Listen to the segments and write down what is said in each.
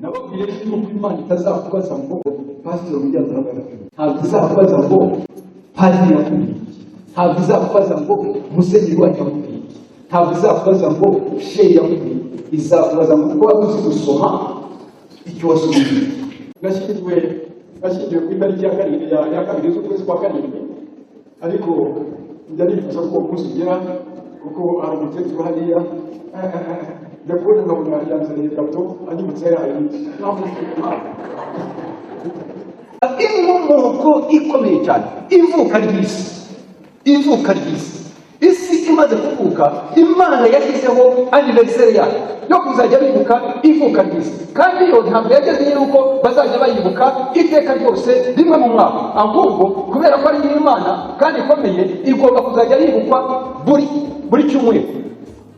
nababwiye yuko Imana itazakubaza ngo pastor ujyaza n'abagabo, ntabwo izakubaza ngo padiri yakubwiye, ntabwo izakubaza ngo musenyeri yakubwiye, ntabwo izakubaza ngo shehe yakubwiye, izakubaza ngo kuba uzi gusoma icyo wasomye. Nashyizwe ku itariki ya kabiri z'ukwezi kwa karindwi, ariko ndarifuza ko umunsi ugera kuko hari umukecuru hariya ndakubona nkabona yanzaniye gato anyibutsa yayo inkomoko ikomeye cyane, ivuka ry'isi. Isi imaze kuvuka, Imana yashyizeho anniversaire yayo yo kuzajya bibuka ivuka ry'isi, kandi iyo ntabwo yageze yuko bazajya bayibuka iteka ryose rimwe mu mwaka, ahubwo kubera ko ari Imana kandi ikomeye, igomba kuzajya yibukwa buri cyumweru.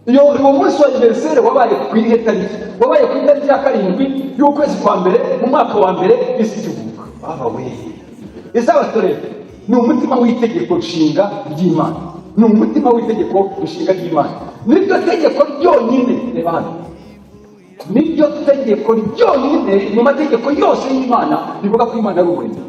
Uwo munsi wa anniversaire wabaye ku itariki, wabaye ku itariki ya karindwi y'ukwezi kwa mbere mu mwaka wa mbere isi ivuka. Isabato rero ni umutima w'itegeko nshinga ry'Imana, ni umutima w'itegeko nshinga ry'Imana. Niryo tegeko ryonyine, reba hano, niryo tegeko ryonyine mu mategeko yose y'Imana rivuga ko Imana ari umuremyi.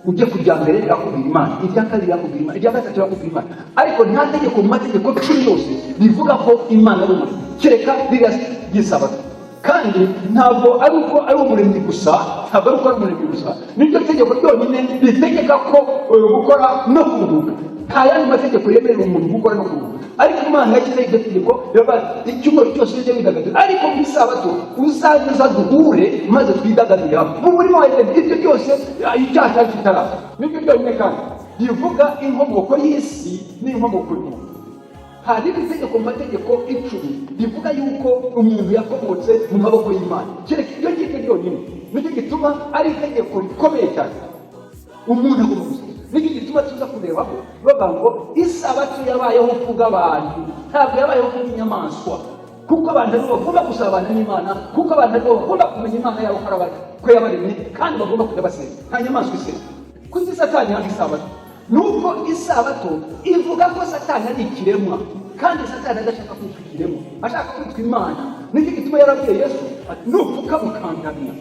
Ujye kujya mbere yakubwira Imana, irya kabiri yakubwira Imana, irya gatatu yakubwira Imana, ariko nta tegeko mu mategeko cumi yose rivuga ko Imana ari umuremyi, kereka ririya ry'isabato. Kandi ntabwo ari uko ari umuremyi gusa, ntabwo ari uko ari umuremyi gusa, niryo tegeko ryonyine ritegeka ko gukora no kuruhuka. Nta yandi mategeko yemerera umuntu gukora no kuruhuka, ariko Imana yashyizeho iryo tegeko icyumweru cyose ujye widagadura, ariko mu isabato uzaza duhure maze twidagadurira mu murima wa Edeni. Ibyo byose icyaha cyari kitaraba, nibyo byonyine kandi rivuga inkomoko y'isi n'inkomoko y'umuntu. Hari itegeko mu mategeko 10 rivuga yuko umuntu yakomotse mu maboko y'Imana, kereka iryo ngiryo ryonyine nicyo gituma ari itegeko rikomeye cyane umuntu agomba gusa. Nicyo gituma tuza kurebaho bavuga ngo isabato yabayeho kubw'abantu, ntabwo yabayeho kubw'inyamaswa, kuko abantu aribo bagomba gusabana n'Imana, kuko abantu aribo bagomba kumenya Imana yabo ko yabaremye kandi bagomba kujya basenga, nta nyamaswa isenga. Kuki Satani yanga isabato? Nuko isabato ivuga ko Satani ari ikiremwa, kandi Satani adashaka kwitwa ikiremwa, ashaka kwitwa Imana. Nicyo gituma yarabwiye Yesu ati nupfuka mukandamya,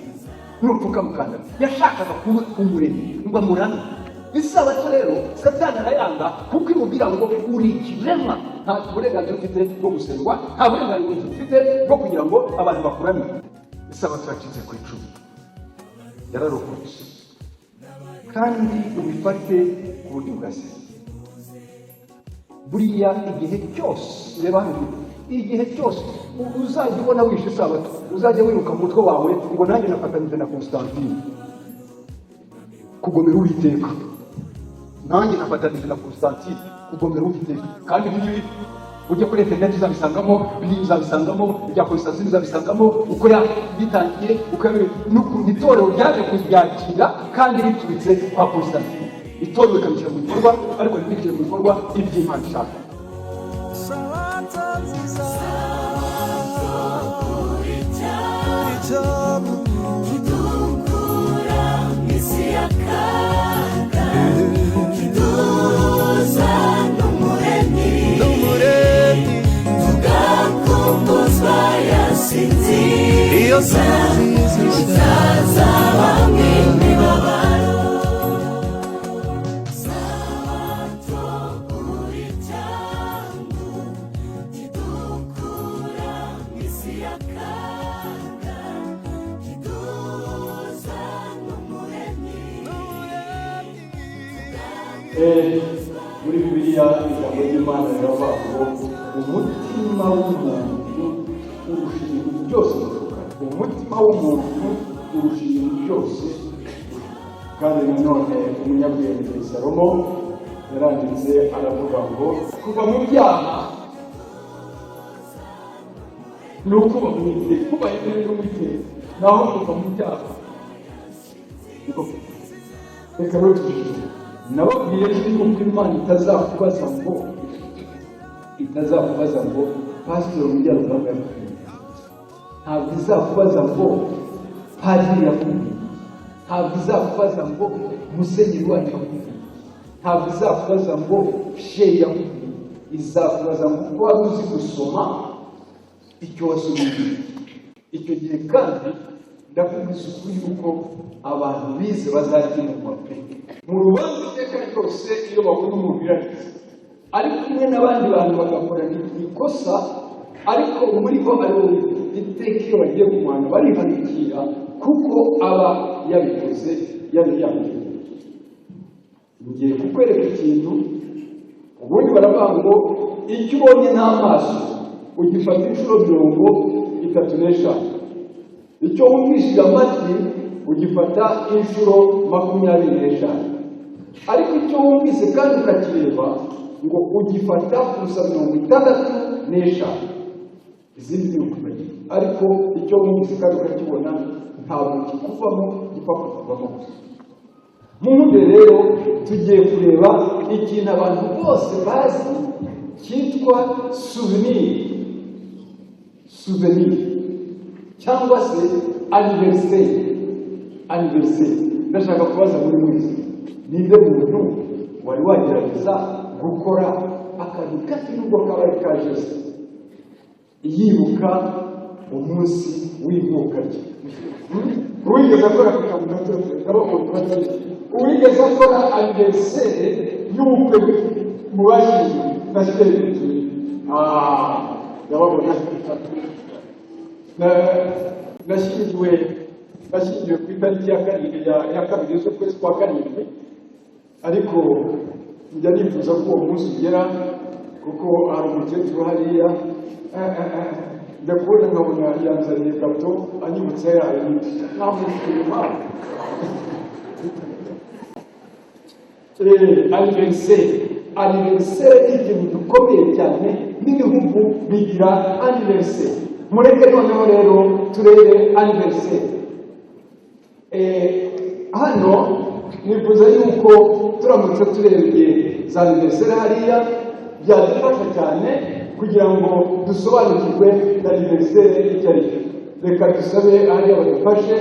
yashakaga kuba umuremyi ngo amurame. Isabato rero Satani arayanga kuko imubwira ngo uri ikiremwa, nta burenganzira ufite bwo gusengwa, nta burenganzira ufite bwo kugira ngo abantu bakuramye. Isabato yacitse ku icumi, yararokotse kandi ubifate ku buryo bwase. Buriya igihe cyose, reba hano, igihe cyose uzajya ubona wishe isabato, uzajya wiruka mu mutwe wawe ngo nanjye nafatanyije na Constantine kugomera Uwiteka, nanjye nafatanyije na Constantine kugomera Uwiteka. Kandi ibi ujye kuri internet uzabisangamo, uzabisangamo ibya Constantine, uzabisangamo uko yabitangiye, uko n'ukuntu itorero ryaje kubyakira kandi biturutse kwa Constantine. Itorero rikabishyira mu bikorwa, ariko ntibishyire mu bikorwa iby'Imana ishaka. muri Bibiliya ijambo ry'Imana riravuga ngo umutima w'umuntu urusha ibintu byose gushuka, umutima w'umuntu urusha ibintu byose. Kandi nanone umunyabwenge Salomo yaranditse aravuga ngo kuva mu byaha ni ukuba mu iteka, kuba yemerewe mu iteka, naho kuva mu byaha. Reka rero tujye nababwiye yuko Imana itazakubaza ngo pastor ujyaza n'abagabo, ntabwo izakubaza ngo padiri yakubwiye, ntabwo izakubaza ngo musenyeri yakubwiye, ntabwo izakubaza ngo shehe yakubwiye, izakubaza ngo kuba uzi gusoma icyo wasomye. Icyo gihe kandi ndakubwiza ukuri yuko abantu bize bazakimurwa pe mu rubanza iteka ryose iyo babona umuntu yaragize ari kumwe n'abandi bantu bagakora ikosa ariko muri bo ari wowe iteka iyo bagiye kumwana barihanikira kuko aba yabikoze yabiyambye ngiye kukwereka ikintu ubundi baravuga ngo icyo ubonye n'amaso ugifata inshuro 35 icyo wumvishije amatwi ugifata inshuro 25 ariko icyo wumvise kandi ukakireba ngo ugifata gusa 65 izindi birukumenya ariko icyo wumvise kandi ukakibona ntabwo kikuvamo gipfa kuvamo Mungu rero tugiye kureba ikintu abantu bose bazi cyitwa souvenir cyangwa se anniversaire ndashaka kubaza muri mwese ninde muntu wari wagerageza gukora akantu k'inubwo kabaye kajeze yibuka umunsi w'ivuka rye wigeze akora uwigeze akora anniversaire y'ubukwe mu bashyingiwe ndababona nashyingiwe ku itariki ya kabiri z'ukwezi kwa karindwi ariko njya nifuza ko uwo munsi ugera kuko hari umukecuru hariya ndakubona nkabona yanzaniye gato anyibutsa yayo ntamwishyura impamvu anniversaire ikintu gikomeye cyane n'ibihugu bigira anniversaire mureke noneho rero turebe anniversaire hano nifuza yuko turamutse turebye za anniversaire hariya byadufasha cyane kugira ngo dusobanukirwe na anniversaire icyo ari cyo reka dusabe hariya badufashe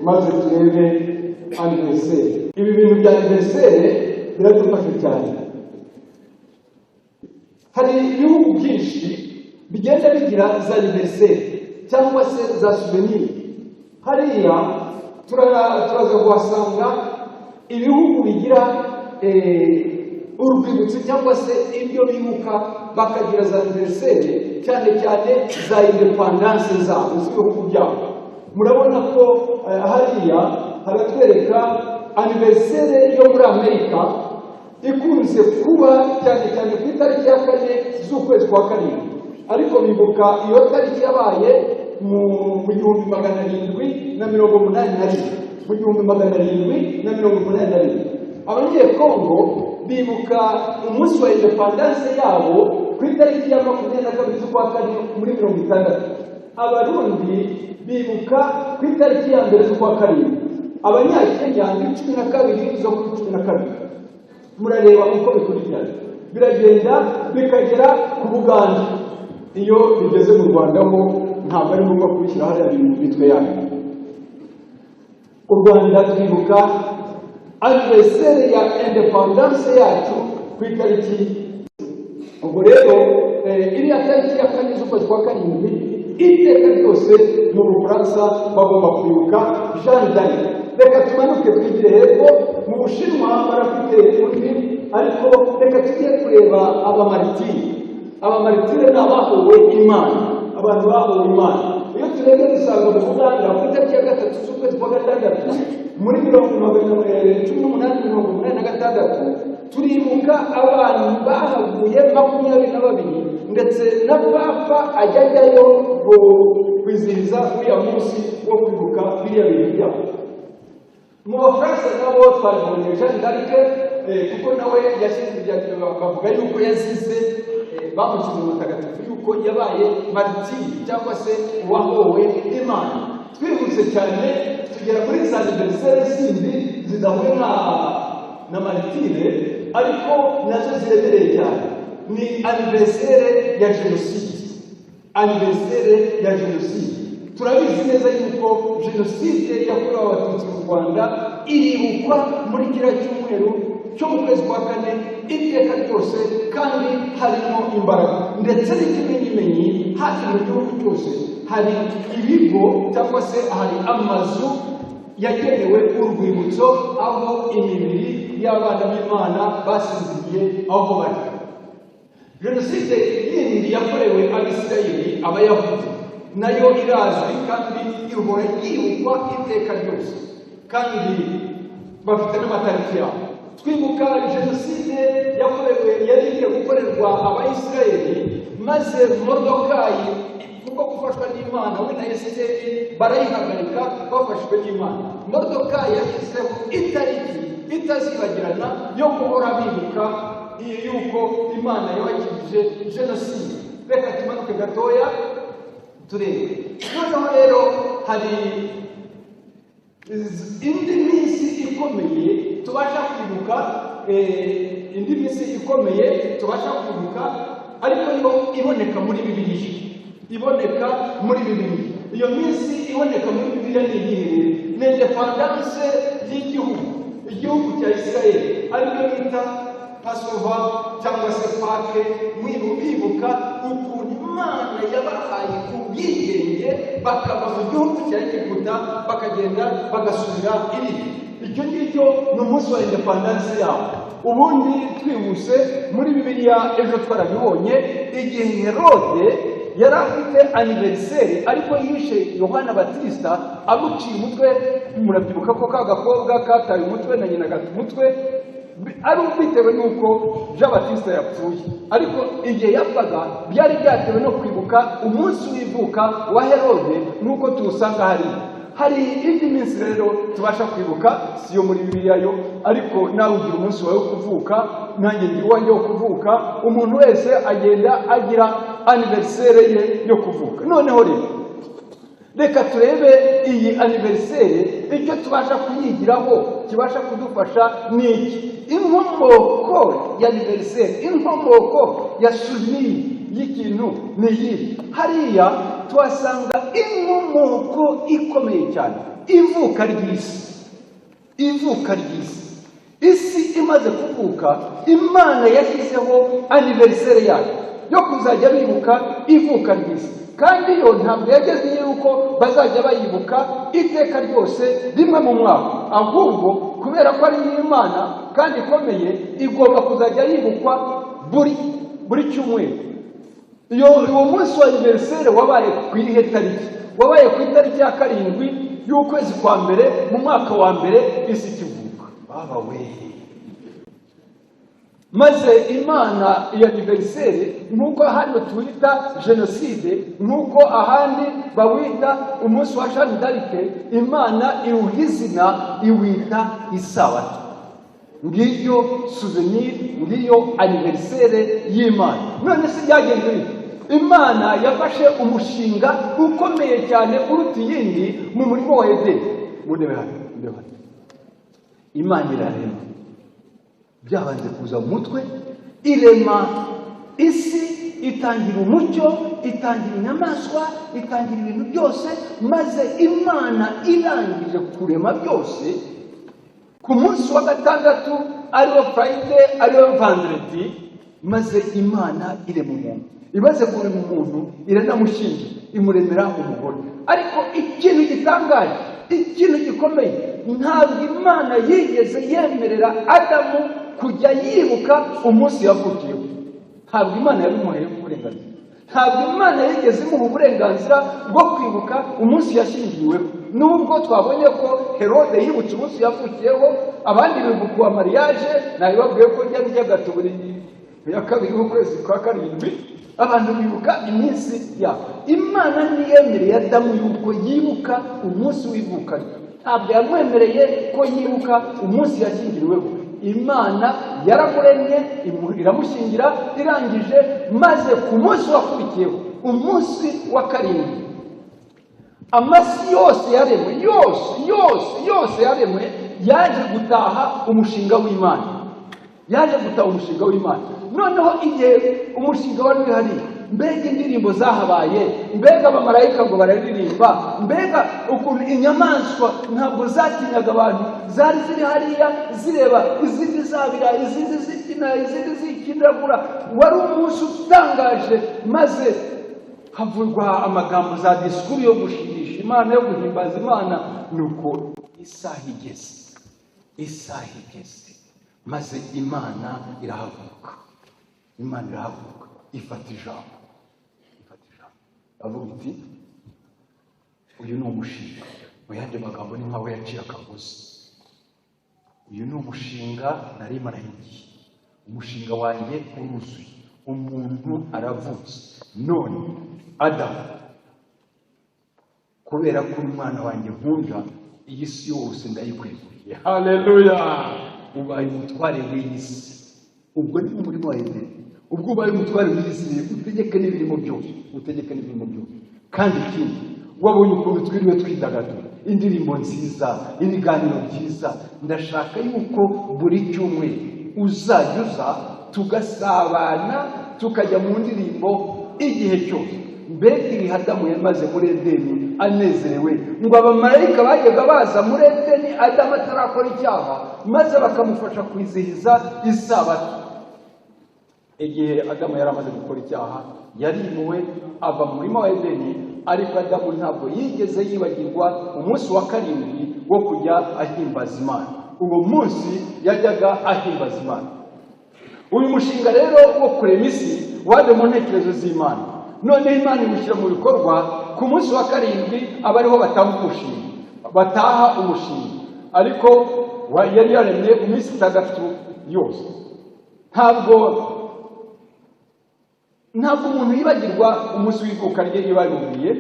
maze turebe anniversaire ibi bintu bya anniversaire biradufasha cyane hari ibihugu byinshi bigenda bigira za anniversaire cyangwa se za souvenir hariya turaza kuhasanga ibihugu bigira urwibutso cyangwa se ibyo bibuka bakagira za anniversaire cyane cyane za independence zabo z'ibihugu byabo murabona ko hariya haratwereka anniversaire yo muri Amerika ikunze kuba cyane cyane ku itariki ya 4 z'ukwezi kwa karindwi ariko bibuka iyo tariki yabaye mu 1781 abanyekongo bibuka umunsi wa independence yabo ku itariki ya 22 z'ukwa karindwi muri 60 abarundi bibuka ku itariki ya 1 z'ukwa karindwi abanyakenya ni 12 zo kuri 12 murareba uko bikurikirana biragenda bikagera ku Buganda iyo bigeze mu Rwanda ho ntabwo ari ngombwa kubishyira hariya mu mitwe yayo u Rwanda twibuka anniversaire ya independence yacu ku itariki ubwo rero iriya tariki ya 4 z'ukwezi kwa karindwi iteka ryose mu Bufaransa bagomba kwibuka Jeanne d'Arc reka tumanuke twigire hepfo mu Bushinwa barafite undi ariko reka tujye kureba abamaritire ni abahowe Imana abantu bahowe Imana iyo turebye dusanga mu Buganda ku itariki ya 3 z'ukwezi kwa gatandatu muri 1886 turibuka abantu bahavuye 22 ndetse na papa ajyayo kwizihiza uriya munsi wo kwibuka biriya bintu byabo mu Bafaransa nabo twabonye Jeanne d'Arc kuko nawe yashinze bavuga yuko yazize bamushyize mutagatifu yuko yabaye martiri cyangwa se uwahowe Imana twibutse cyane tugera muri za anniversaire zindi zidahuye na martire ariko nazo ziremereye cyane ni anniversaire ya jenoside turabizi neza yuko jenoside yakorewe abatutsi mu Rwanda iribukwa muri kiriya cyumweru cyo mu kwezi kwa 4 iteka ryose kandi harimo imbaraga ndetse n'ikimenyimenyi hafi mu gihugu cyose hari ibigo cyangwa se hari amazu yagenewe urwibutso aho imibiri y'abana b'Imana basinziriye aho bari. Jenoside yindi yakorewe Abisirayeli Abayahudi nayo irazwi kandi ihora yibukwa iteka ryose kandi bafite n'amatariki yabo. Twibuka Jenoside yakorewe yari igiye gukorerwa Abayisirayeli maze Moridekayi kubwo gufashwa n'Imana we na Esiteri barayihagarika bafashwe n'Imana. Moridekayi yashyizeho itariki itazibagirana yo guhora bibuka yuko Imana yabakijije Jenoside. Reka tumanuke gatoya turebe. Noneho rero hari indi minsi ikomeye tubasha kwibuka, indi minsi ikomeye tubasha kwibuka ariko yo iboneka muri Bibiliya. Iboneka muri Bibiliya. Iyo minsi iboneka muri Bibiliya ni iyihe? Ni independence y'igihugu cya Isirayeli, ariyo bita Passover cyangwa se Pake. Mwibuka ukuntu Imana yabahaye ubwigenge bakava mu gihugu cya Egiputa bakagenda bagasubira iriya. Icyo ngicyo ni umunsi wa independence yabo. Ubundi twihuse muri Bibiliya ejo twarabibonye igihe Herode yari afite anniversaire ariko yishe Yohana Batista amuciye umutwe. Murabyibuka ko kagakobwa kataye umutwe na nyina gata umutwe ari bitewe nuko Jean Batista yapfuye, ariko igihe yapfaga byari byatewe no kwibuka umunsi w'ivuka wa Herode nuko tuwusanga hari indi minsi rero tubasha kwibuka siyo muri Bibiliya yo, ariko nawe ugira umunsi wawe wo kuvuka, nanjye ngira uwanjye wo kuvuka. Umuntu wese agenda agira anniversaire ye yo kuvuka. Noneho reka turebe iyi anniversaire icyo tubasha kuyigiraho kibasha kudufasha ni iki. Inkomoko ya anniversaire, inkomoko ya souvenir y'ikintu ni iyi. Hariya tuhasanga inkomoko ikomeye cyane, ivuka ry'isi. Ivuka ry'isi, isi imaze kuvuka, Imana yashyizeho anniversaire yayo yo kuzajya bibuka ivuka ry'isi. Kandi yo ntabwo yageze yuko bazajya bayibuka iteka ryose rimwe mu mwaka, ahubwo kubera ko ari Imana kandi ikomeye igomba kuzajya yibukwa buri cyumweru. Uwo munsi wa anniversaire wabaye ku irihe tariki? Wabaye ku itariki ya 7 y'ukwezi kwa mbere mu mwaka wa mbere isi kivuka. Baba we, maze Imana ya anniversaire nkuko hano tuwita Jenoside, nkuko ahandi bawita umunsi wa Jeanne d'Arc, Imana iwuhizina iwita Isabato. Ngiyo souvenir, ngiyo anniversaire y'Imana. None se byagenze bite? Imana yafashe umushinga ukomeye cyane uruta iyindi mu murimo wa Edeni. Mundebe hano. Imana irarema, byabanze kuza mu mutwe, irema isi, itangira umucyo, itangira inyamaswa, itangira ibintu byose. Maze Imana irangije kurema byose, ku munsi wa gatandatu ariwo Friday, ariwo Vendredi, maze Imana irema umuntu. Imaze kurema umuntu iranamushinja, imuremera umugore. Ariko ikintu gitangaje, ikintu gikomeye, ntabwo Imana yigeze yemerera Adamu kujya yibuka umunsi yavukiyeho. Ntabwo Imana yabimuhaye uburenganzira. Ntabwo Imana yigeze imuha uburenganzira bwo kwibuka umunsi yashyingiriweho. Nubwo twabonye ko Herode yibutse umunsi yavukiyeho, abandi bibuka mariage, nabibabwiye ko njya gatuburi ya 2 y'ukwezi kwa 7, abantu bibuka iminsi yabo. Imana niyemereye Adamu yuko yibuka umunsi w'ivuka. Ntabwo yamwemereye ko yibuka umunsi yashyingiriweho. Imana yaramuremye iramushingira, irangije, maze ku munsi wakurikiyeho, umunsi wa 7, amasi yose yaremwe, yose yaremwe, yaje gutaha umushinga w'Imana. Yaje gutaha umushinga w'Imana. Noneho igihe umushinga wari uhari, mbega indirimbo zahabaye, mbega abamarayika ngo bararirimba, mbega ukuntu inyamaswa ntabwo zatinyaga abantu, zari ziri hariya zireba, izindi zabira, izindi zikina, izindi zikinagura. Wari umunsi utangaje, maze havurwa amagambo za disikuru yo gushimisha Imana, yo guhimbaza Imana. Nuko isaha igeze maze Imana irahaguruka. Ifata ijambo avuga iti uyu ni umushinga. Mu yandi magambo ni nkawe yaciye akagozi. Uyu ni umushinga nari marahigiye. Umushinga wanjye uruzuye. Umuntu aravutse. None Adamu, kubera ko umwana wanjye nkunda, iyi si yose ndayikweguriye. Haleluya! Ubaye umutware w'iyi si. Ubwo ni umurimo wa Edeni. Ubwo ubaye umutware w'iyi si, utegeke n'ibirimo byose. Kandi ikindi, wabonye ukuntu twiriwe twidagadura, indirimbo nziza, ibiganiro byiza. Ndashaka yuko buri cyumweru uzajya tugasabana, tukajya mu ndirimbo igihe cyose. Mbega iri Adamu yamaze muri Edeni anezerewe, ngo abamarayika bajyaga baza muri Edeni Adamu atarakora icyaha, maze bakamufasha kwizihiza isabato. Igihe Adamu yari amaze gukora icyaha, yarimuwe ava mu murima wa Edeni, ariko Adamu ntabwo yigeze yibagirwa umunsi wa karindwi wo kujya ahimbaza Imana. Uwo munsi yajyaga ahimbaza Imana. Uyu mushinga rero wo kurema isi waje mu ntekerezo z'Imana. None Imana imushyira mu bikorwa ku munsi wa karindwi, abariho bataha umushinga. Ariko yari yaremye iminsi 6 yose. Ntabwo umuntu yibagirwa umunsi w'ivuka rye yibaburiye,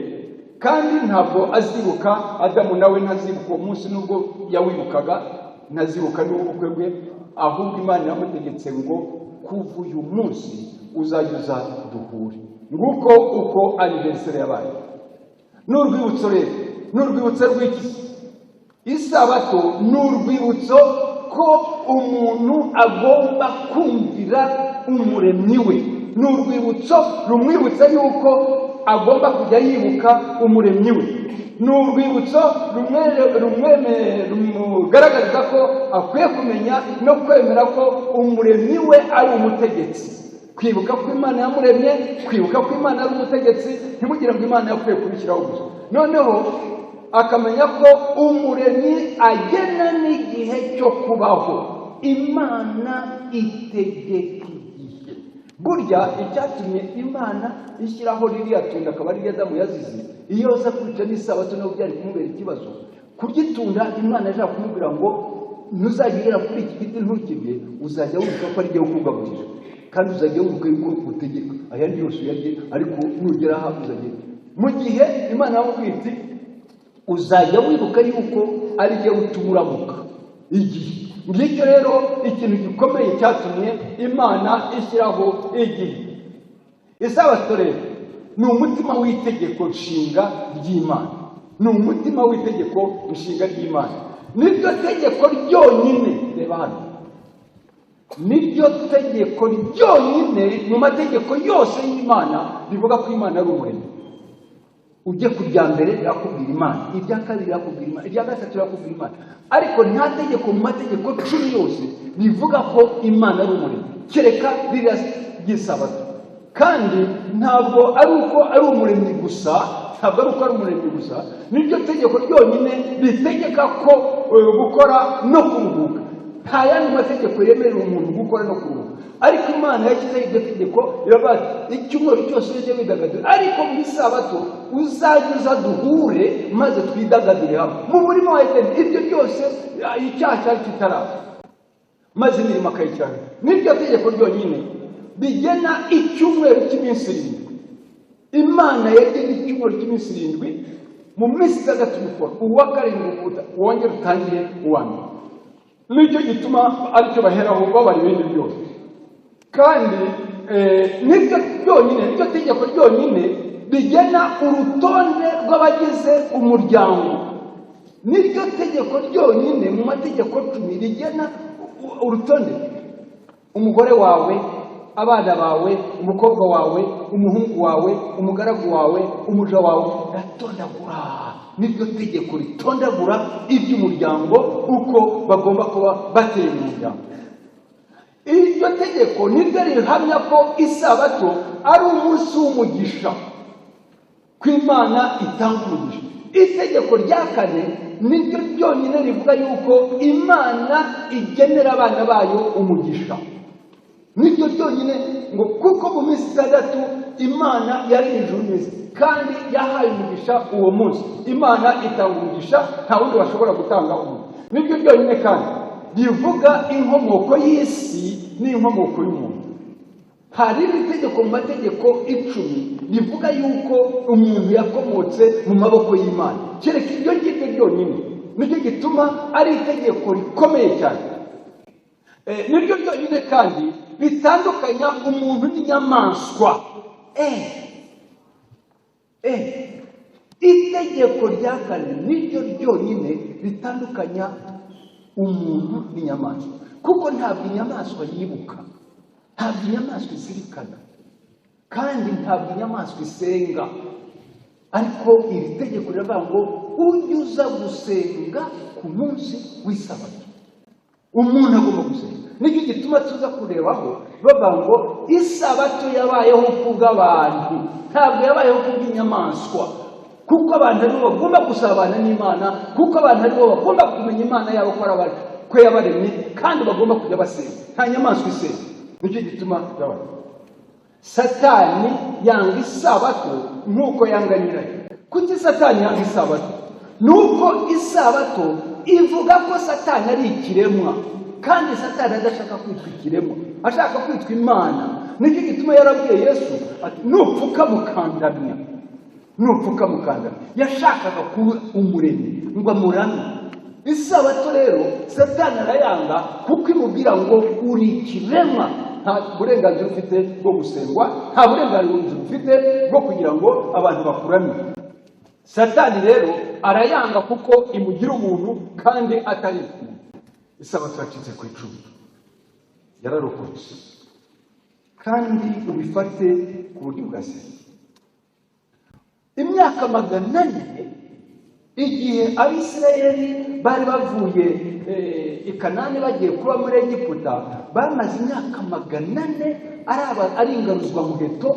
kandi ntabwo azibuka. Adamu nawe ntazibuka uwo munsi, nubwo yawibukaga ntazibuka n'ubukwe bwe. Ahubwo Imana yamutegetse ngo kuva uyu munsi uzajya duhure. Nguko uko anniversaire yabaye. N'urwibutso rero, n'urwibutso rw'iki? Isabato n'urwibutso ko umuntu agomba kumvira umuremyi we. N'urwibutso rumwibutsa yuko agomba kujya yibuka umuremyi we. N'urwibutso rumugaragariza ko akwiye kumenya no kwemera ko umuremyi we ari umutegetsi. Kwibuka ko Imana yamuremye, kwibuka ko Imana ari umutegetsi, ntimugire ngo Imana yakwiye kubishyiraho gusa. Noneho akamenya ko umuremyi agena n'igihe cyo kubaho. Imana itegeka igihe. Burya icyatumye Imana ishyiraho ririya tunda akaba ari Adamu yazize, iyo aza kwica n'isabato no byari kumubera ikibazo. Kugitunda Imana yaje kumubwira ngo ntuzagera kuri iki giti ntukirye, uzajya wibuka ko ari igihe kugaburira, kandi uzajya wibuka yuko utegeka ayandi yose uyarye, ariko nugera aha uzagera. Mu gihe Imana yamubwiye iti uzajya wibuka yuko ari igihe uturamuka igihe. Ngicyo rero ikintu gikomeye cyatumye Imana ishyiraho igihe. Isabato rero ni umutima w'itegeko nshinga ry'Imana. Ni umutima w'itegeko nshinga ry'Imana. Niryo tegeko ryonyine, reba hano, niryo tegeko ryonyine mu mategeko yose y'Imana rivuga ko Imana ari umuremyi. Ujye ku rya mbere yakubwira Imana, irya kabiri yakubwira Imana, irya gatatu yakubwira Imana. Ariko nta tegeko mu mategeko 10 yose rivuga ko Imana ari umuremyi, kereka ririya ry'isabato. Kandi ntabwo ari uko ari umuremyi gusa, niryo tegeko ryonyine ritegeka ko gukora no kuruhuka. Nta yandi mategeko yemerera umuntu gukora no kuruhuka. Ariko Imana yashyizeho iryo tegeko, iravuga icyumweru cyose ujye widagadura, ariko mu isabato uzajya duhure maze twidagadure hamwe. Mu murimo wa Edeni ibyo byose icyaha cyari kitaraba, maze imirimo akayikora. Niryo tegeko ryonyine bigena icyumweru cy'iminsi 7. Imana yagena icyumweru cy'iminsi 7, mu minsi 6 ukora, uwa karindwi wongera utangire uwambere. Nicyo gituma aricyo baheraho babara ibindi byose. Kandi niryo tegeko ryonyine rigena urutonde rw'abagize umuryango. Niryo tegeko ryonyine mu mategeko 10 rigena urutonde. Umugore wawe, abana bawe, umukobwa wawe, umuhungu wawe, umugaragu wawe, umuja wawe, ratondagura. Niryo tegeko ritondagura iby'umuryango uko bagomba kuba bateye mu muryango. Iryo tegeko niryo rihamya ko isabato ari umunsi w'umugisha. ko Imana itanga umugisha. Itegeko rya kane niryo ryonyine rivuga yuko Imana igenera abana bayo umugisha. Niryo ryonyine ngo kuko mu minsi itandatu Imana yaremye ijuru n'isi kandi yahaye umugisha uwo munsi. Imana itanga umugisha, nta wundi washobora gutanga umugisha. Niryo ryonyine kandi rivuga inkomoko y'isi n'inkomoko y'umuntu. Hari itegeko mu mategeko 10 rivuga yuko umuntu yakomotse mu maboko y'Imana. Kereka iryo ngiryo ryonyine nicyo gituma ari itegeko rikomeye cyane. Niryo ryonyine kandi bitandukanya umuntu n'inyamaswa. Itegeko rya kane niryo ryonyine ritandukanya umuntu n'inyamaswa, kuko ntabwo inyamaswa yibuka, ntabwo inyamaswa izirikana, kandi ntabwo inyamaswa isenga. Ariko iri tegeko riravuga ngo ujye uza gusenga ku munsi w'isabato. Umuntu agomba gusenga. Nicyo gituma tuza kurebaho bavuga ngo isabato yabayeho kubw'abantu, ntabwo yabayeho kubw'inyamaswa, kuko abantu aribo bagomba gusabana n'Imana, kuko abantu aribo bagomba kumenya Imana yabo ko yabaremye kandi bagomba kujya basenga. Nta nyamaswa isenga. Nicyo gituma Satani yanga isabato nk'uko yanga nyirayo. Kuki Satani yanga isabato? Nuko isabato ivuga ko Satani ari ikiremwa, kandi Satani adashaka kwitwa ikiremwa, ashaka kwitwa Imana. Nicyo gituma yarabwiye Yesu ati nupfuka mukandamya, nupfuka mukandamya. Yashakaga kuba umuremyi ngo amurame. Isabato rero Satani arayanga kuko imubwira ngo uri ikiremwa, nta burenganzira ufite bwo gusengwa, nta burenganzira ufite bwo kugira ngo abantu bakuramye. Satani rero arayanga kuko imugira umuntu kandi atari umuntu. Isabato yacitse ku icumu, yararokotse, kandi ubifate ku buryo bwase. Imyaka 400 igihe Abisirayeli bari bavuye i Kanani bagiye kuba muri Egiputa, bamaze imyaka 400 ari ingaruzwa muheto,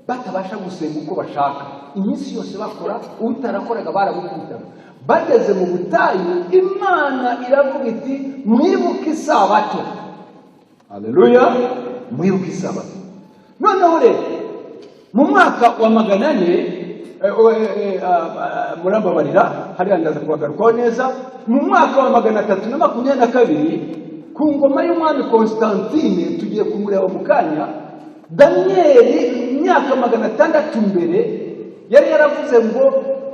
batabasha gusenga uko bashaka. Iminsi yose bakora, utarakoraga baramukubitaga. Bageze mu butayu, Imana iravuga iti mwibuke isabato. Haleluya, mwibuke isabato. Noneho rero mu mwaka wa 400 murambabarira hariya ndaza kubagarukaho neza, mu mwaka wa 322 ku ngoma y'umwami Constantine, tugiye kumureba mu kanya, Danieli imyaka 600 mbere yari yaravuze ngo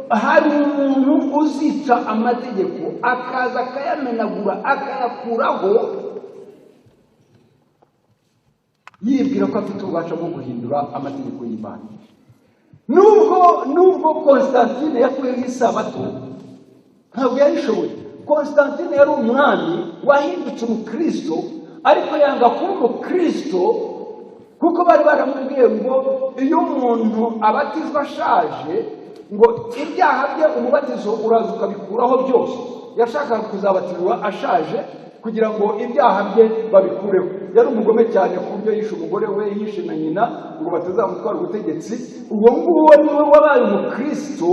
hari umuntu uzica amategeko akaza akayamenagura akayakuraho, yibwira ko afite ububasha bwo guhindura amategeko y'Imana. Nubwo Constantine yakuyeho isabato, ntabwo yabishoboye. Constantine yari umwami wahindutse umukristo, ariko yanga kuba umukristo kuko bari baramubwiye ngo iyo umuntu abatizwa ashaje ngo ibyaha bye umubatizo uraza ukabikuraho byose. Yashakaga kuzabatizwa ashaje kugira ngo ibyaha bye babikureho. Yari umugome cyane ku buryo yishe umugore we, yishe na nyina ngo batazamutwara ubutegetsi. Uwo nguwo niwe wabaye umukristo,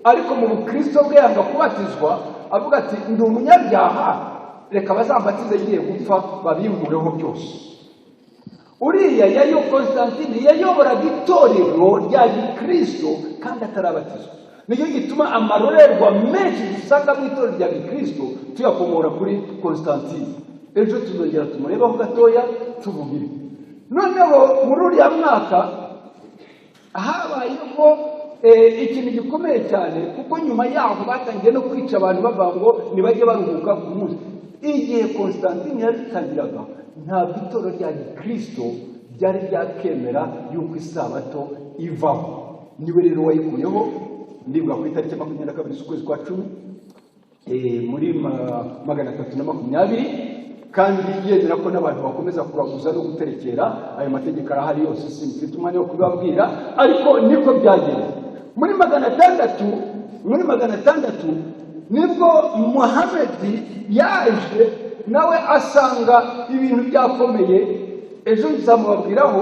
ariko mu bukristo bwe yanga kubatizwa, avuga ati ndi umunyabyaha, reka bazambatize ngiye gupfa babinkureho byose. Uriya yayo Constantine yayoboraga itorero rya Gikristo kandi atarabatizwa. Nicyo gituma amarorerwa menshi dusanga mu itorero rya Gikristo tuyakomora kuri Constantine. Ejo tuzongera tumurebaho gatoya tuvugire. Noneho muri uriya mwaka habayeho ikintu gikomeye cyane, kuko nyuma yaho batangiye no kwica abantu bavuga ngo nibajye baruhuka ku munsi. Igihe Constantine yabitangiraga, ntabwo itorero rya Gikristo ryari ryakemera yuko isabato ivaho. Niwe rero wayikuyeho, ndibwa ku itariki 22 z'ukwezi kwa 10 muri 320, kandi yemera ko n'abantu bakomeza kuraguza no guterekera. Ayo mategeko arahari yose, simfite umwanya wo kubabwira, ariko niko byagenze. Muri 600 nibwo Muhammad yaje nawe asanga ibintu byakomeye. Ejo nzamubabwiraho.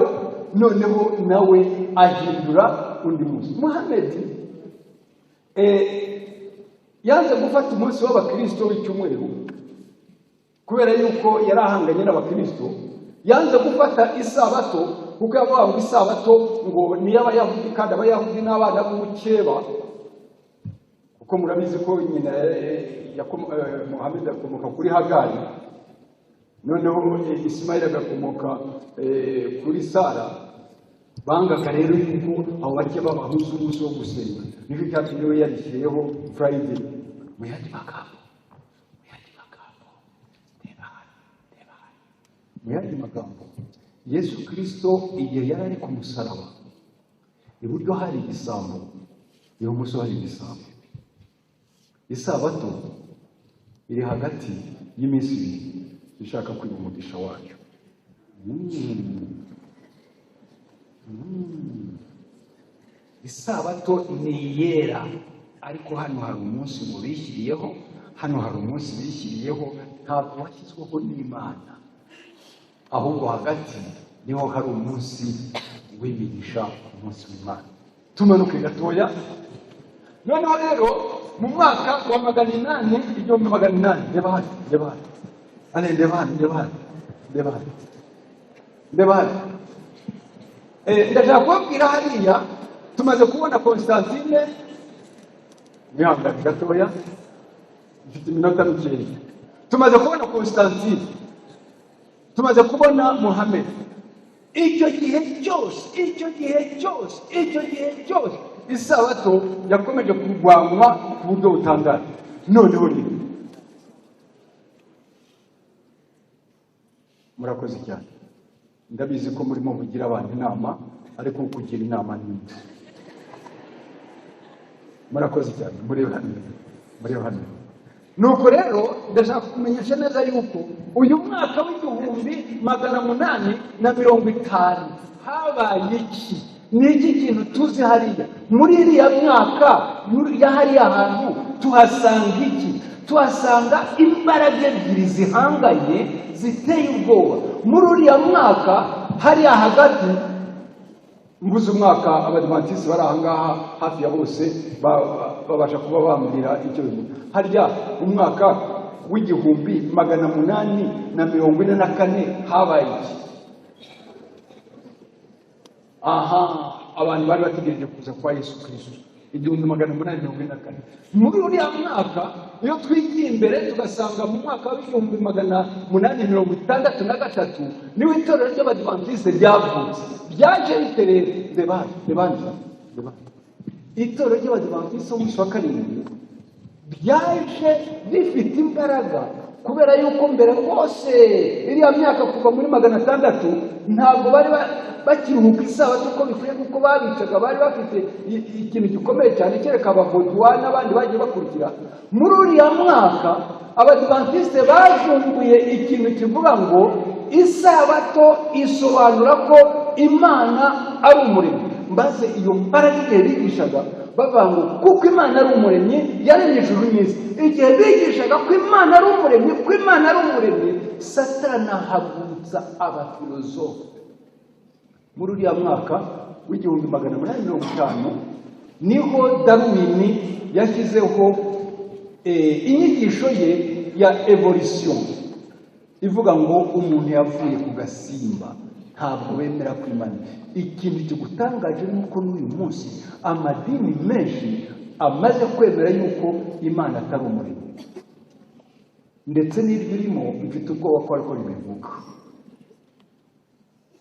Noneho nawe ahindura undi munsi. Muhammad yanze gufata umunsi w'abakristo w'icyumweru kubera yuko yari ahanganye n'abakristo. Yanze gufata isabato kuko yavuga ngo isabato ngo ni y'abayahudi kandi abayahudi n'abana b'umukeba, kuko murabizi ko nyina Muhammad akomoka kuri Hagari, noneho Ismail agakomoka kuri Sara. Bangaga rero yuko abo bake babahuza umunsi wo gusenga. Nicyo cyatumye we yabishyireho Friday. Mu yandi magambo, Yesu Kristo igihe yari ari ku musaraba, iburyo hari igisambo, ibumoso hari igisambo. Isabato iri hagati y'iminsi ibiri ishaka kwiba umugisha wacu. Isabato ni yera, ariko hano hari umunsi ngo bishyiriyeho, hano hari umunsi bishyiriyeho, ntabwo washyizweho n'Imana, ahubwo hagati niho hari umunsi w'imigisha, umunsi w'Imana. Tumanuke gatoya. Noneho rero mu mwaka wa 800 ndeba hano ndashaka kubabwira hariya tumaze kubona Constantine. Nihangane gatoya, mfite iminota mikeya. Tumaze kubona Constantine, tumaze kubona Muhammad. Icyo gihe cyose isabato yakomeje kurwanwa ku buryo butangaje. Noneho rero murakoze cyane, ndabizi ko murimo kugira abantu inama, ariko kugira inama ni murakoze cyane. Murebe hano. Nuko rero ndashaka kumenyesha neza yuko uyu mwaka w'1850 habaye iki? Ni iki kintu tuzi hariya muri iriya myaka ya hariya hantu? Tuhasanga iki? Tuhasanga imbaraga ebyiri zihanganye ziteye ubwoba. Muri uriya mwaka hariya hagati, mvuze umwaka abadivantisi bari ahangaha hafi ya bose babasha kuba bambwira icyo bivuga. Harya umwaka w'1844 habaye iki? Abantu bari bategereje kuza kwa Yesu Kristo 1844. Muri uriya mwaka iyo twigiye imbere tugasanga mu mwaka w'1863 niwe itorero ry'abadivantiste ryavutse. Byaje biterere debanje. Itorero ry'abadivantiste umunsi wa karindwi byaje bifite imbaraga kubera yuko mbere rwose iriya myaka kuva muri 600 ntabwo bari bakiruhuka isabato uko bikwiye, kuko babicaga. Bari bafite ikintu gikomeye cyane kereka abavodwa n'abandi bagiye bakurikira. Muri uriya mwaka abadivantiste bajunguye ikintu kivuga ngo isabato isobanura ko Imana ari umuremyi. Mbaze iyo mbaraga igihe bigishaga bavuga ngo kuko Imana ari umuremyi yaremye ijuru n'isi, igihe bigishaga ko Imana ari umuremyi, Satani ahagurutsa abafilozofe. Muri uriya mwaka w'1850 niho Darwin yashyizeho inyigisho ye ya evolution ivuga ngo umuntu yavuye ku gasimba, ntabwo bemera ko Imana. Ikintu kigutangaje nuko n'uyu munsi amadini menshi amaze kwemera yuko Imana atari umuremyi, ndetse n'iryo urimo mfite ubwoba ko ariko ribivuga.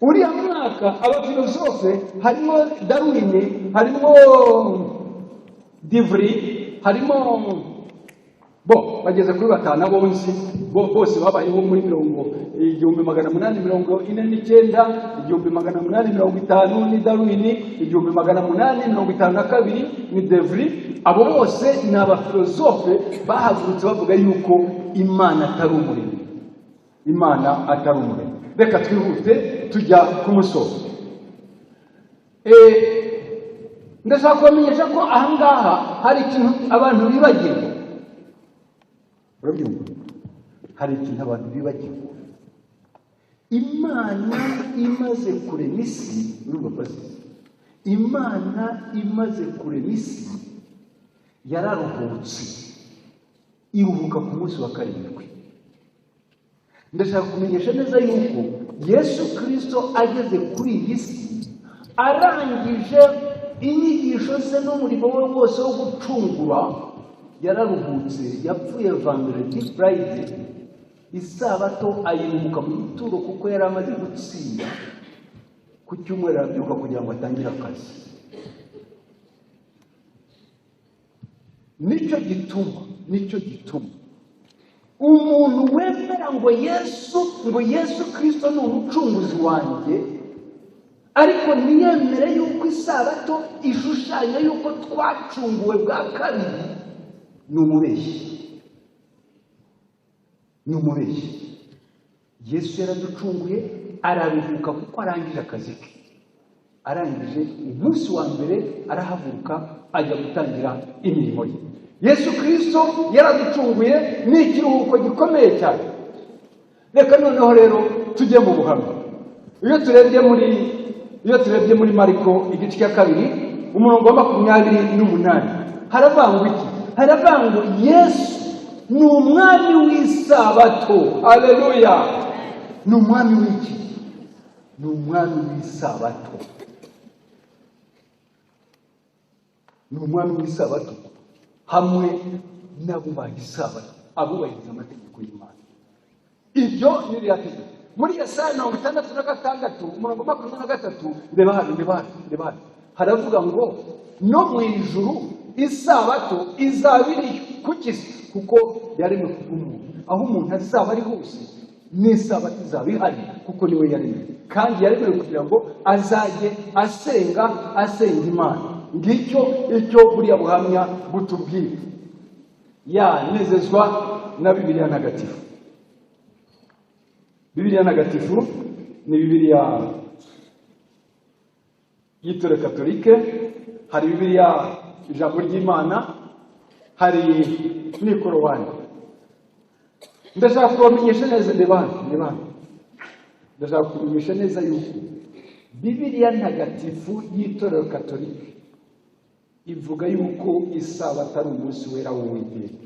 Uriya mwaka abafilozofe harimo Darwin, harimo Divry, harimo bageze kuri 5 bonsi bose babayeho muri 1849, 1850 ni Darwin, 1852 ni Divry. Abo bose ni abafilozofe bahagurutse bavuga yuko Imana atari umuremyi. Reka twihute tujya ku musozo. Ndashaka kumenyesha ko ahangaha hari ikintu abantu bibagirwa. Urabyumva? Hari ikintu abantu bibagirwa. Imana imaze kurema isi n'urubabazi, Imana imaze kurema isi yararuhutse, iruhuka ku munsi wa karindwi. Ndashaka kumenyesha neza yuko Yesu Kristo ageze kuri iyi si, arangije inyigisho ze n'umurimo we wose wo gucungura, yararuhutse. Yapfuye Vendredi Friday, isabato ayiruhuka mu gituro kuko yari amaze gutsinda. Ku cyumweru arabyuka kugira ngo atangire akazi. Nicyo gituma umuntu wemera ngo Yesu Kristo ni umucunguzi wanjye, ariko ntiyemere yuko isabato ishushanya yuko twacunguwe bwa kabiri, ni umubeshyi. Yesu yaraducunguye, araruhuka kuko arangije akazi ke. Arangije umunsi wa mbere arahaguruka ajya gutangira imirimo ye. Yesu Kristo yaraducunguye, ni ikiruhuko gikomeye cyane. Reka noneho rero tujye mu buhamya. Iyo turebye muri Mariko igice cya 2 umurongo wa 28, haravangwa iki? Haravangwa Yesu ni umwami w'isabato. Haleluya! Ni umwami w'iki? Ni umwami w'isabato. Ni umwami w'isabato hamwe n'abubaha isabato, abubahiriza amategeko y'Imana. Ibyo ni ryategeko. Muri Yesaya 66 umurongo wa 23, reba hano. Haravuga ngo no mu ijuru isabato izabiri kukisi, kuko yaremwe kubw'umuntu. Aho umuntu azaba ari hose n'isabato izaba ihari, kuko niwe yaremwe. Kandi yaremwe kugira ngo azajye asenga Imana. Ngicyo icyo buriya buhamya butubwira. Nezezwa na Bibiliya ntagatifu. Bibiliya ntagatifu ni Bibiliya y'Itorero Katolike. Hari Bibiliya ijambo ry'Imana, hari n'ikorowani. Ndashaka kubamenyesha neza ndashaka kubamenyesha neza yuko Bibiliya ntagatifu y'Itorero Katolike ivuga yuko isabato ari umunsi wera w'Uwiteka,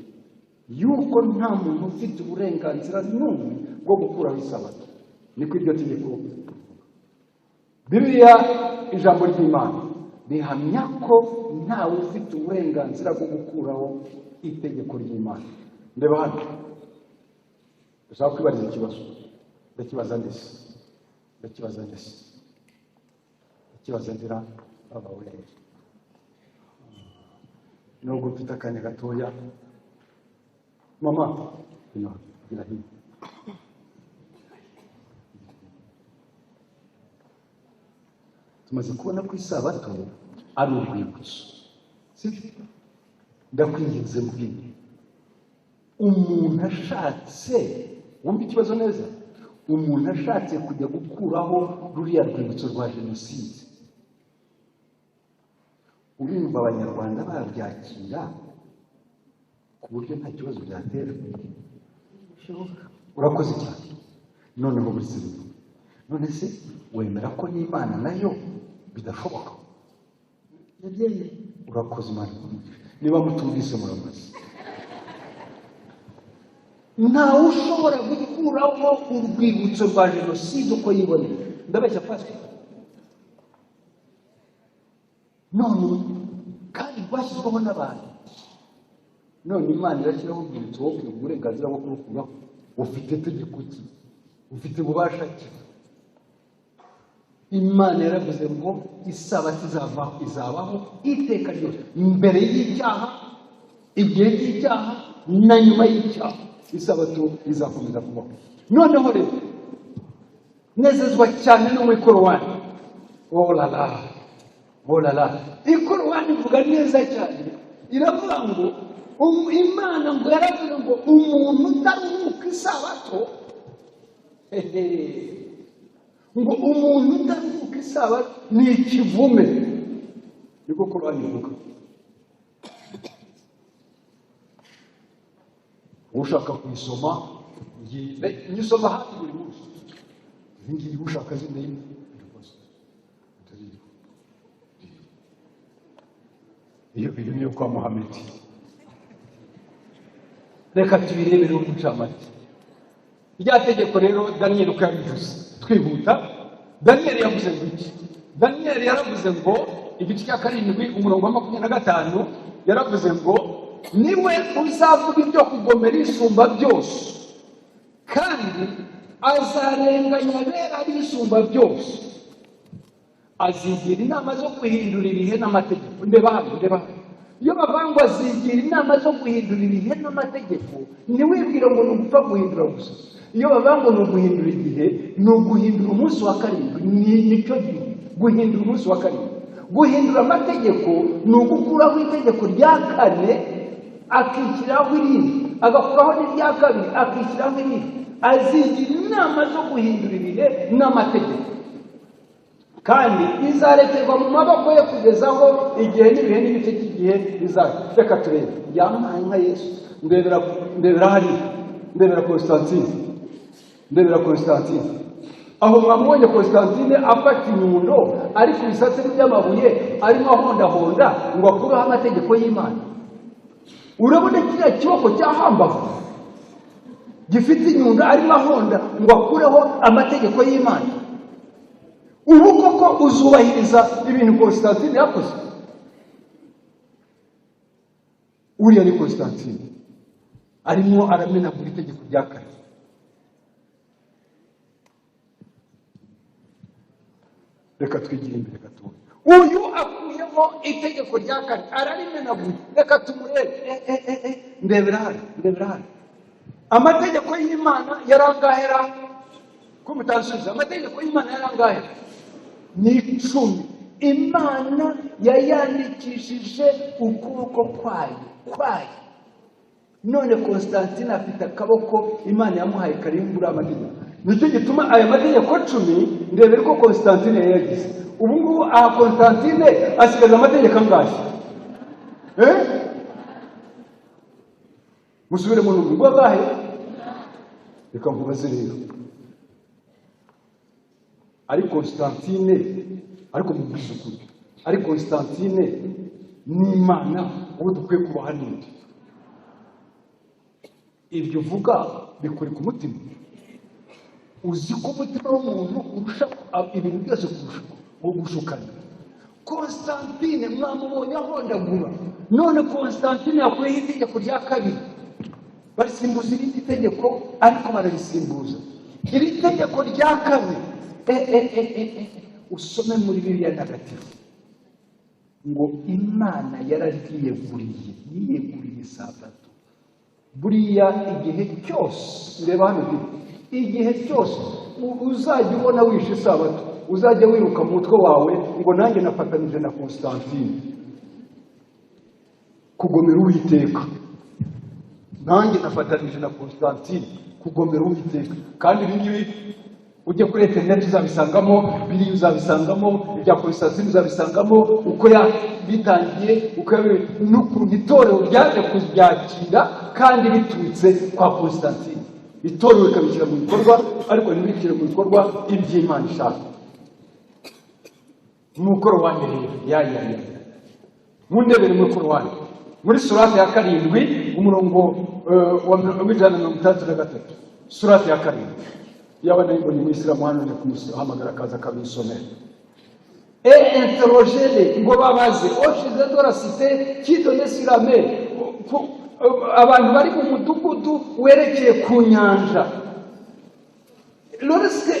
yuko nta muntu ufite uburenganzira n'umwe bwo gukuraho isabato. Niko iryo tegeko. Bibiliya ijambo ry'Imana rihamya ko ntawe ufite uburenganzira bwo gukuraho itegeko ry'Imana. Ndeba hano, ndashaka kwibariza ikibazo. Ndakibaza ndira abawe. Nubwo mfite akanya gatoya, mama gira hino. Tumaze kubona ko isabato ari urwibutso, sibyo? Ndakwinginze mbwira, umuntu ashatse, wumva ikibazo neza, umuntu ashatse kujya gukuraho ruriya rwibutso rwa Jenoside, urumva abanyarwanda babyakira ku buryo nta kibazo byatera? Urakoze cyane. Noneho buzima, none se wemera ko n'Imana nayo bidashoboka? Urakoze Imana. Niba mutumvise muramaze. Ntawe ushobora gukuraho urwibutso rwa Jenoside uko yiboneye. Ndabeshya pastor? None kandi rwashyizweho n'abantu. None Imana irashyiraho urwibutso wo kugira uburenganzira bwo kurukuraho. Ufite tegeko ki? Ufite ububasha ki? Imana yaravuze ngo isabato izabaho iteka ryose, mbere y'icyaha, igihe cy'icyaha na nyuma y'icyaha. Isabato izakomeza kubaho. Noneho rero nezezwa cyane no mu ikorowani. Oh la la, ikorowani ivuga neza cyane. Iravuga ngo Imana ngo yaravuze ngo umuntu utaruhuka isabato, ngo umuntu utaruhuka isabato ni ikivume. Niko Korowani ivuga. Ushaka kuyisoma nyisoma hafi buri munsi. Ngiye ushaka zine iyo niyo kwa Muhamadi. Reka tubirebere umucamake. Rya tegeko rero Daniel uko yabivuze twihuta. Daniel yavuze ngo iki? Daniel yaravuze ngo igice cya 7 umurongo wa 25 yaravuze ngo niwe uzavuga ibyo kugomera isumba byose kandi azarenganya abera ari isumba byose, azigira inama zo guhindura ibihe n'amategeko. Ndeba iyo bavangwa azigira inama zo guhindura ibihe n'amategeko, ntiwibwire ngo ni ugupfa guhindura gusa. Iyo bavangwa ni uguhindura igihe, ni uguhindura umunsi wa 7, nicyo gihe guhindura umunsi wa 7. Guhindura amategeko ni ugukuraho itegeko rya 4 akishyiraho irindi, agakuraho n'irya 2 akishyiraho irindi. Azigira inama zo guhindura ibihe n'amategeko, kandi izarekerwa mu maboko ye kugeza aho igihe n'ibihe n'ibice cy'igihe bizaza. Reka turebe yamaye nka Yesu. Ndebera Constantine. Aho mwamubonye Constantine afata inyundo ari ku bisate by'amabuye arimo ahondahonda ngo akureho amategeko y'Imana. Urabona kiriya kiboko cyahambavu gifite inyundo arimo ahonda ngo akureho amategeko y'Imana. Ubu koko uzubahiriza ibintu Constantine yakoze? Uriya ni Constantine arimo aramenagura itegeko rya 4. Reka twigire imbere gato. Uyu akuyemo itegeko rya 4 ararimenaguye. Reka tumurebe. Ndebera hano. Amategeko y'Imana yarangahera ko mutansubiza. Amategeko y'Imana yarangahera ni 10. Imana yayandikishije ukuboko kwayo. None Constantine afite akaboko Imana yamuhaye karimbura amategeko. Nicyo gituma aya mategeko 10 ndebere ko Constantine yagize. Ubu ngubu aha Constantine asigaza amategeko angahe? Musubire mu ngo gahe? Reka mvubaze rero. Ari Constantine ariko mu by'ukuri. Ari Constantine ni Imana ubu dukwiye kubaha ninde? Ibyo uvuga bikuri ku mutima. Uzi ko umutima w'umuntu urusha ibintu byose gushukana. Constantine mwamubonye ahondagura. None Constantine yakuyeho itegeko rya 2. Barisimbuza irindi tegeko ariko bararisimbuza. Iri tegeko rya 4 usome muri Bibiliya ntagatifu ngo Imana yiyeguriye Sabato. Buriya igihe cyose ndeba hano igihe cyose uzajya ubona wishe Sabato uzajya wiruka mu mutwe wawe ngo nanjye nafatanije na Constantine kugomera Uwiteka. Nanjye nafatanije na Constantine kugomera Uwiteka. Kandi ibingibi ujye kuri internet uzabisangamo, biri uzabisangamo, ibya Constantine uzabisangamo, uko bitangiye, uko n'ukuntu itorero ryaje kubyakira kandi biturutse kwa Constantine. Itorero rikabishyira mu bikorwa ariko ntibishyire mu bikorwa iby'Imana ishaka. Mukoro wanjye rero mundebere mukoro wanjye muri surati ya 7 umurongo wa 163. Surati ya 7 yabana ngo ni Muislamu hano ne kumuhamagara kaza kabisomera. Interrogez ngo babaze oshize de la cité qui donnait sur la mer. Abantu bari mu mudugudu werekeye ku nyanja. Lorsque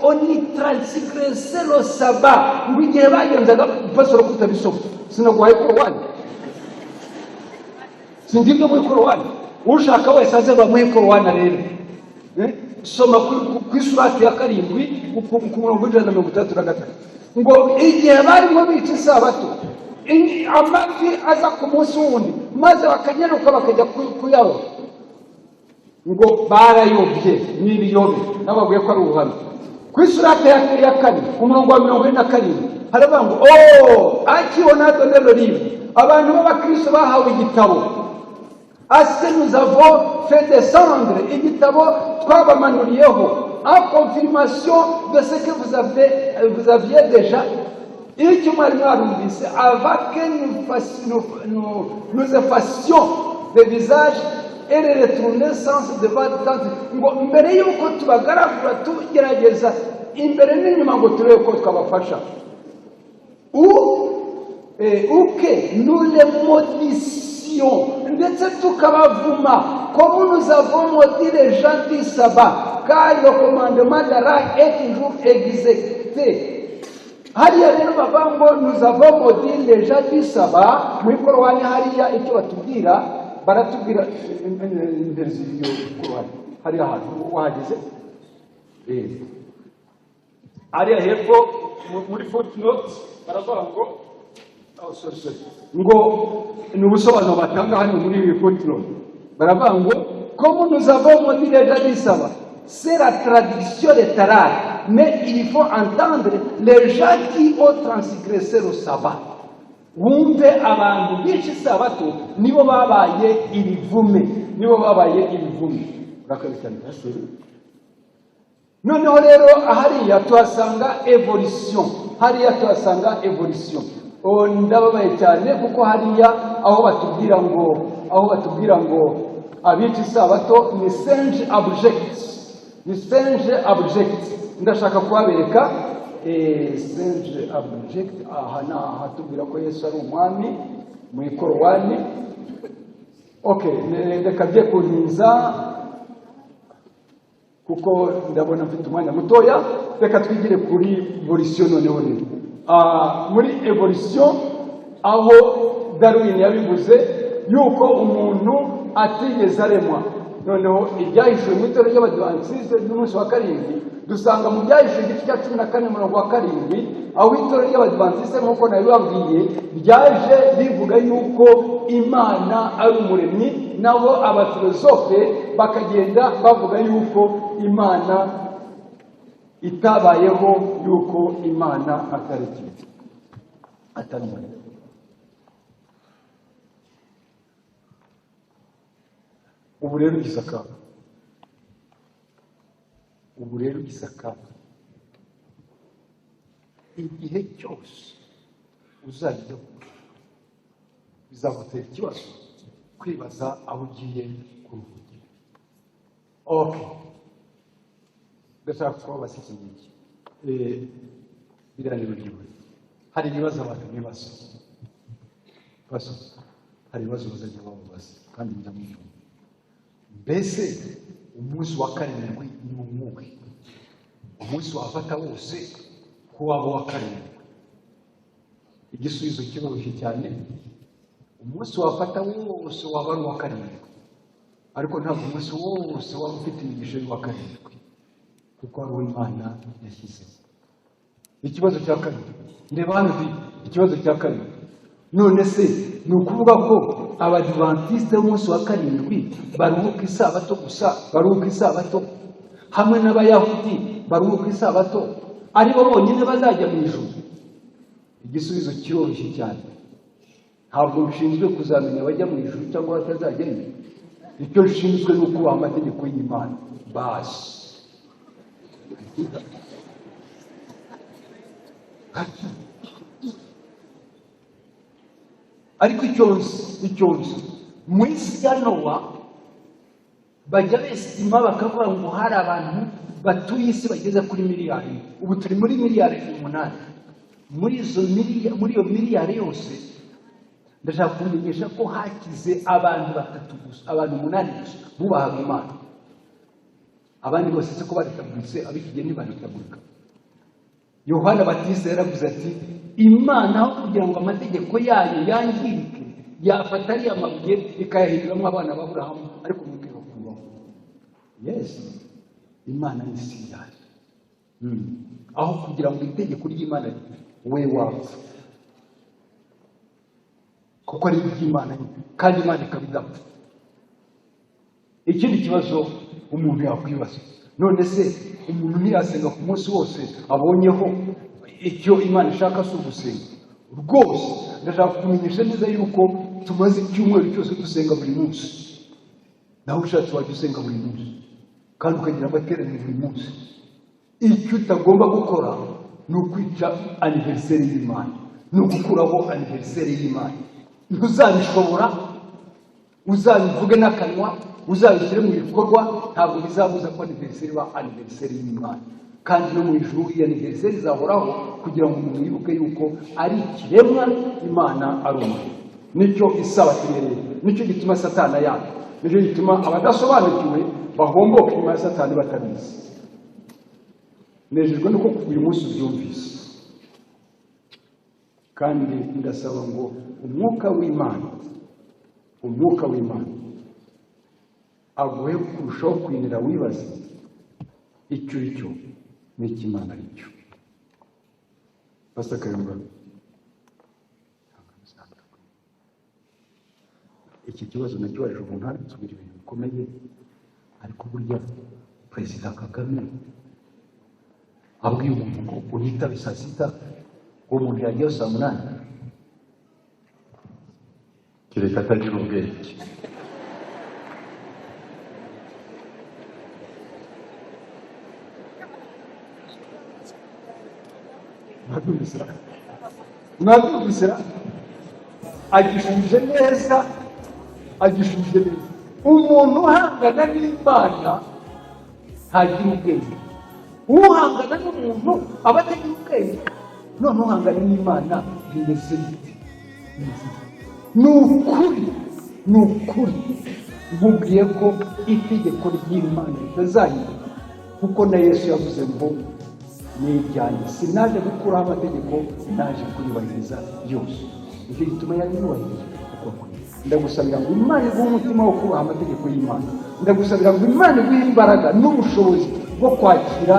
on y transgressait le sabbat, ngo igihe bagenzaga pasoro kutabisoma. Sinagwaye Qur'an. Sindibyo muri Qur'an. Ushaka wese aze bamuhe Qur'an rero. Soma ku surati ya 7 ku murongo wa 133 ngo igihe barimo bica Sabato amafi aza ku munsi wundi maze bakanyaruka bakajya kuyaho ngo barayobye n'ibiyobe nababwiye ko ari ubuhamya. Ku surati ya 4 ku murongo wa 47 haravuga ngo akiona donner le livre. Abantu b'Abakristo bahawe igitabo. Assez nous avons fait descendre igitabo twabamanuriyeho en confirmation de ce que vous aviez déjà icyo mwari mwarumvise avant que nous effacions le visage et le retournescence devant tant ngo mbere yuko tubagaragura tugerageza imbere n'inyuma ngo turebe ko twabafasha que nous les maudissions ndetse tukabavuma comme nous avons maudit les gens du sabbat car le commandement d'Allah est toujours exécuté. Hariya rero bavuga nous avons maudit les gens du sabbat muri Korowani hariya icyo batubwira baratubwira imbere z'iyo Korowani hariya hantu wahageze hariya hepfo muri footnote baravuga ngo ni ubusobanuro batanga hano muri iyi footnote baravuga ngo comme nous avons maudit les gens du sabbat, c'est la tradition littérale, mais il faut entendre les gens qui ont transgressé le sabbat. Wumve abantu bici sabato nibo babaye ibivume urakabikana noneho rero hariya tuhasanga evolution ndababaye cyane kuko hariya aho batubwira ngo abici sabato ni singe abject ndashaka kubabereka singe abject aha hatubwira ko Yesu ari umwami mu Korowani. Reka bye kunyiza kuko ndabona mfite umwanya mutoya, reka twigire kuri evolution noneho rero muri evolution aho Darwin yabivuze yuko umuntu atigeze aremwa. Noneho ibyahishwe mu itorero ry'Abadiventiste n'umunsi wa karindwi dusanga mu byahishwe igice cya 14:7 aho itorero ry'Abadiventiste nk'uko nabibabwiye ryaje rivuga yuko Imana ari umuremyi, naho abafilosofe bakagenda bavuga yuko Imana itabayeho, yuko Imana atari umuremyi. Ubu rero gisaka igihe cyose uzajya bizagutera ikibazo kwibaza aho ugiye kuruhukira. Ndashaka kubabaza iki ngiki biranibagiwe. Hari ibibazo abantu bibaza hari ibibazo bazajya babaza kandi ndamwumva. Mbese umunsi wa karindwi ni umuhe? Umunsi wafata wose ko waba wa karindwi? Igisubizo kiroroshye cyane. Umunsi wafata wose waba ari uwa karindwi, ariko ntabwo umunsi wose waba ufite imigisha y'uwa karindwi, kuko ari Imana yashyize. Ikibazo cya karindwi, ndeba hano ikibazo cya karindwi. None se ni ukuvuga ko Abadiventiste b'umunsi wa karindwi baruhuka isabato gusa, baruhuka isabato hamwe n'Abayahudi baruhuka isabato, ari bo bonyine bazajya mu ijuru? Igisubizo kiroroshye cyane. Ntabwo nshinzwe kuzamenya abajya mu ijuru cyangwa batazajyayo. Icyo nshinzwe ni ukubaha amategeko y'Imana basi. Ariko icyonzi mu isi ya Nowa bajya besima bakavuga ngo hari abantu batuye isi bageze kuri miliyari. Ubu turi muri miliyari 8. Muri iyo miliyari yose ndashaka kumenyesha ko hakize abantu 3 gusa, abantu 8 gusa bubahaga Imana. Abandi bose se ko baritaguritse, abikigiye ntibaritaguruka. Yohana Batista yaravuze ati Imana aho kugira ngo amategeko yayo yangirike yafata ari amabuye ikayahinduramo abana b'Aburahamu, ariko mubwira kubaho. Yes, Imana ni siyari. Aho kugira ngo itegeko ry'Imana we wapfa, kuko ari iby'Imana kandi Imana ikabidapfa. Ikindi kibazo umuntu yakwibaza, none se umuntu ntiyasenga ku munsi wose abonyeho icyo Imana ishaka si ugusenga? Rwose ndashaka kumenyesha neza yuko tumaze icyumweru cyose dusenga buri munsi. Nawe ushatse wajya usenga buri munsi kandi ukagira amateraniro buri munsi. Icyo utagomba gukora ni ukwica aniveriseri y'Imana, ni ugukuraho aniveriseri y'Imana. Ntuzabishobora, uzabivuge n'akanwa, uzabishyire mu bikorwa, ntabwo bizabuza ko aniveriseri ba aniveriseri y'Imana. Kandi no mu ijuru iyi aniveriseri izahoraho kugira ngo umuntu yibuke yuko ari ikiremwa Imana ari umuntu. Nicyo isabato iherereye, nicyo gituma Satani yanga, nicyo gituma abadasobanukiwe bahomboka inyuma ya Satani batabizi. Nejejwe nuko uyu munsi ubyumvise, kandi ndasaba ngo umwuka w'Imana aguhe kurushaho kwinira wibaze icyo uri cyo n'icyo Imana ari cyo. Pastor Kayumba, iki kibazo nacyo waje umuntu aritsubira ibintu bikomeye, ariko burya Perezida Kagame abwiye umuntu ngo unitabe saa sita, uwo muntu yagiyeho saa munani, kereka atagira ubwenge. Mwabibisira agishuje neza, umuntu uhangana n'Imana ntagira ubwenge. Uhangana n'umuntu aba atagira ubwenge, none uhangana n'Imana bimeze bite? Ni ukuri nkubwiye ko itegeko ry'Imana ritazahinduka, kuko na Yesu yavuze ngo n'ibyanjye sinaje gukuraho amategeko, naje kuyubahiriza yose. Nicyo gituma yayubahiriza uko akwiye. Ndagusabira ngo Imana iguhe umutima wo kubaha amategeko y'Imana. Ndagusabira ngo Imana iguhe imbaraga n'ubushobozi bwo kwakira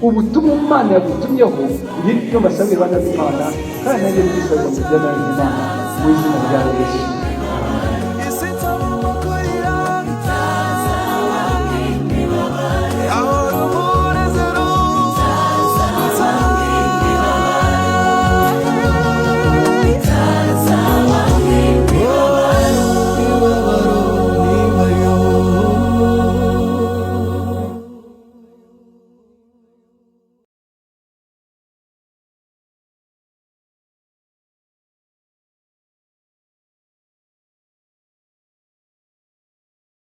ubutumwa Imana yagutumyeho. Ibi byo mbasabira abana b'Imana, kandi nanjye mbisabira mu izina ry'Imana, mu izina rya Yesu.